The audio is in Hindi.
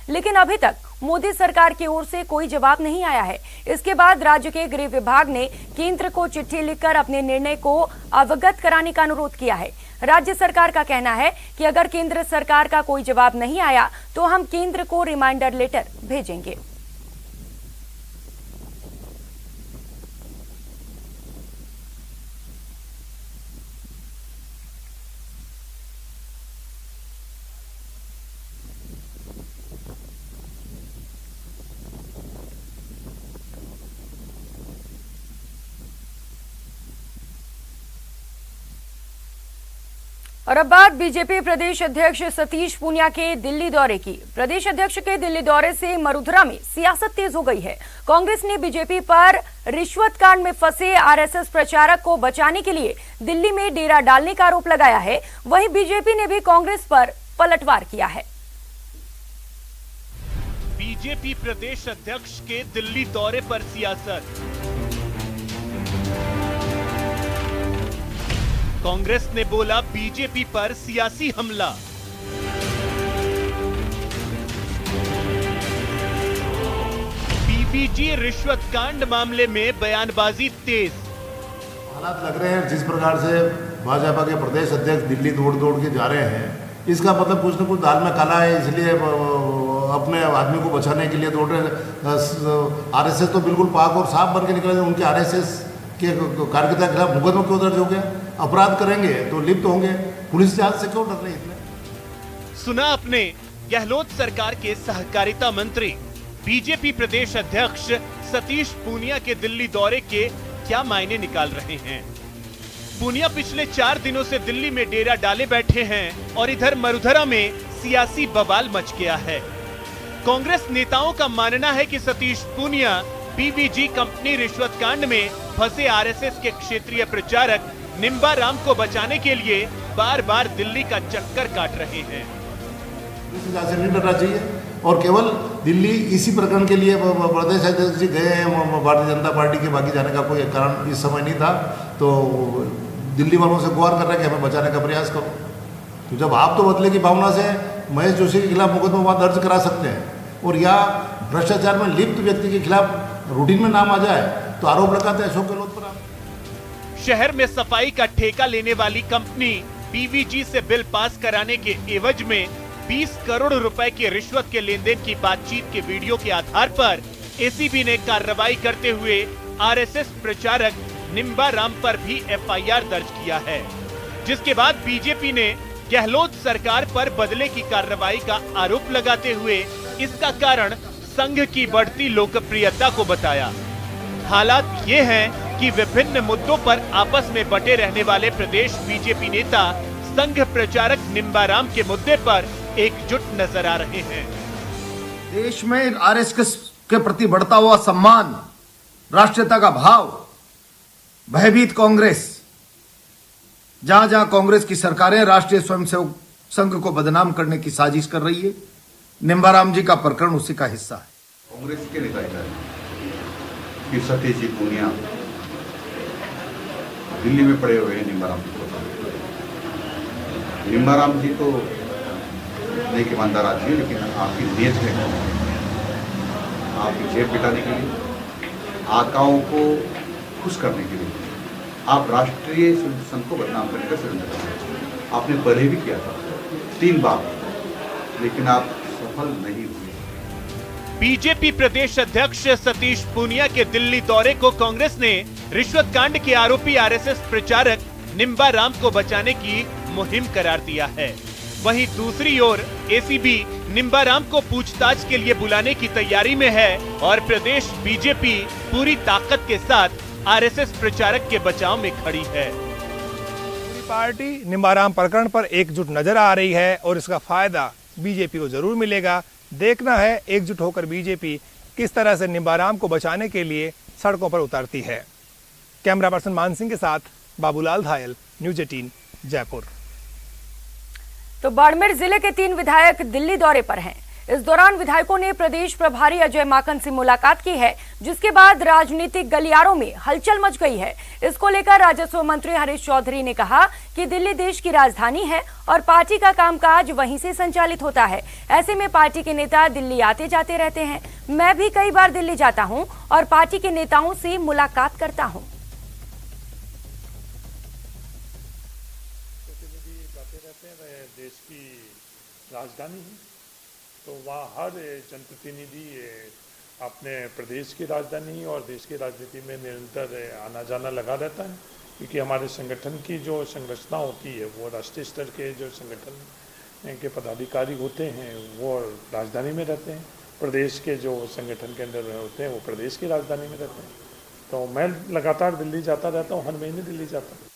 लेकिन अभी तक मोदी सरकार की ओर से कोई जवाब नहीं आया है। इसके बाद राज्य के गृह विभाग ने केंद्र को चिट्ठी लिखकर अपने निर्णय को अवगत कराने का अनुरोध किया है। राज्य सरकार का कहना है कि अगर केंद्र सरकार का कोई जवाब नहीं आया तो हम केंद्र को रिमाइंडर लेटर भेजेंगे। और अब बात बीजेपी प्रदेश अध्यक्ष सतीश पूनिया के दिल्ली दौरे की। प्रदेश अध्यक्ष के दिल्ली दौरे से मरुधरा में सियासत तेज हो गई है। कांग्रेस ने बीजेपी पर रिश्वत कांड में फंसे आरएसएस प्रचारक को बचाने के लिए दिल्ली में डेरा डालने का आरोप लगाया है। वहीं बीजेपी ने भी कांग्रेस पर पलटवार किया है। बीजेपी प्रदेश अध्यक्ष के दिल्ली दौरे पर सियासत। कांग्रेस ने बोला बीजेपी पर सियासी हमला। पीवीजी रिश्वत कांड मामले में बयानबाजी तेज। हालात लग रहे हैं जिस प्रकार से भाजपा के प्रदेश अध्यक्ष दिल्ली दौड़ के जा रहे हैं, इसका मतलब कुछ न कुछ दाल में काला है, इसलिए अपने आदमी को बचाने के लिए दौड़ रहे। आरएसएस तो बिल्कुल पाक और साफ बन के निकले। उनके आरएसएस के कार्यकर्ता के खिलाफ मुकदमा क्यों दर्ज हो गया? अपराध करेंगे तो लिप्त होंगे। पुलिस जांच से क्यों डर रहे इतने? सुना आपने गहलोत सरकार के सहकारिता मंत्री बीजेपी प्रदेश अध्यक्ष सतीश पूनिया के दिल्ली दौरे के क्या मायने निकाल रहे हैं। पूनिया पिछले 4 दिनों से दिल्ली में डेरा डाले बैठे हैं और इधर मरुधरा में सियासी बवाल मच गया है। कांग्रेस नेताओं का मानना है कि सतीश पूनिया पीवीजी कंपनी रिश्वत कांड में फंसे आरएसएस के क्षेत्रीय प्रचारक निम्बा राम को बचाने के लिए बार बार दिल्ली का चक्कर काट रहे हैं। से नहीं डरना चाहिए और केवल दिल्ली इसी प्रकरण के लिए प्रदेश अध्यक्ष जी गए हैं। भारतीय जनता पार्टी के बाकी जाने का कोई कारण इस समय नहीं था। तो दिल्ली वालों से गुहार कर रहे हैं कि हमें बचाने का प्रयास करो। तो जब आप तो बदले की भावना से महेश जोशी के खिलाफ मुकदमा दर्ज करा सकते हैं और या भ्रष्टाचार में लिप्त व्यक्ति के खिलाफ रूटीन में नाम आ जाए तो आरोप लगाते हैं अशोक गहलोत पर। शहर में सफाई का ठेका लेने वाली कंपनी पीवीजी से बिल पास कराने के एवज में 20 करोड़ रुपए की रिश्वत के लेन देन की बातचीत के वीडियो के आधार पर एसीबी ने कार्रवाई करते हुए आरएसएस प्रचारक निम्बा राम पर भी एफआईआर दर्ज किया है, जिसके बाद बीजेपी ने गहलोत सरकार पर बदले की कार्रवाई का आरोप लगाते हुए इसका कारण संघ की बढ़ती लोकप्रियता को बताया। हालात ये हैं कि विभिन्न मुद्दों पर आपस में बटे रहने वाले प्रदेश बीजेपी नेता संघ प्रचारक निम्बा राम के मुद्दे पर एकजुट नजर आ रहे हैं। देश में आरएसएस के प्रति बढ़ता हुआ सम्मान, राष्ट्रीयता का भाव, भयभीत कांग्रेस, जहां जहां कांग्रेस की सरकारें राष्ट्रीय स्वयंसेवक संघ को बदनाम करने की साजिश कर रही है, निम्बा राम जी का प्रकरण उसी का हिस्सा है। कांग्रेस के नेता कि सतीश जी पूनिया दिल्ली में पड़े हुए हैं निम्बा राम जी को। निम्बा राम जी तो नेक ईमानदार आदमी है, लेकिन आपकी नीयत है आपकी जेब पिटाने के लिए, आकाओं को खुश करने के लिए आप राष्ट्रीय संघ को बदनाम करने का षड्यंत्र कर रहे हैं। आपने पहले भी किया था 3 बार, लेकिन आप सफल नहीं हुए। बीजेपी प्रदेश अध्यक्ष सतीश पूनिया के दिल्ली दौरे को कांग्रेस ने रिश्वत कांड के आरोपी आरएसएस प्रचारक निम्बा राम को बचाने की मुहिम करार दिया है। वहीं दूसरी ओर एसीबी निम्बा राम को पूछताछ के लिए बुलाने की तैयारी में है और प्रदेश बीजेपी पूरी ताकत के साथ आरएसएस प्रचारक के बचाव में खड़ी है। पूरी पार्टी निम्बा राम प्रकरण पर एकजुट नजर आ रही है और इसका फायदा बीजेपी को जरूर मिलेगा। देखना है एकजुट होकर बीजेपी किस तरह से निम्बा राम को बचाने के लिए सड़कों पर उतरती है। कैमरा पर्सन मान सिंह के साथ बाबूलाल धायल, न्यूज 18 जयपुर। तो बाड़मेर जिले के 3 विधायक दिल्ली दौरे पर हैं। इस दौरान विधायकों ने प्रदेश प्रभारी अजय माकन से मुलाकात की है, जिसके बाद राजनीतिक गलियारों में हलचल मच गई है। इसको लेकर राजस्व मंत्री हरीश चौधरी ने कहा कि दिल्ली देश की राजधानी है और पार्टी का कामकाज वहीं से संचालित होता है। ऐसे में पार्टी के नेता दिल्ली आते जाते रहते हैं। मैं भी कई बार दिल्ली जाता हूं और पार्टी के नेताओं से मुलाकात करता हूं। देश की राजधानी है, तो वहाँ हर जनप्रतिनिधि अपने प्रदेश की राजधानी और देश की राजनीति में निरंतर आना जाना लगा रहता है, क्योंकि हमारे संगठन की जो संरचना होती है वो राष्ट्रीय स्तर के जो संगठन के पदाधिकारी होते हैं वो राजधानी में रहते हैं, प्रदेश के जो संगठन के अंदर होते हैं वो प्रदेश की राजधानी में रहते हैं। तो मैं लगातार दिल्ली जाता रहता हूँ, हर महीने दिल्ली जाता हूँ।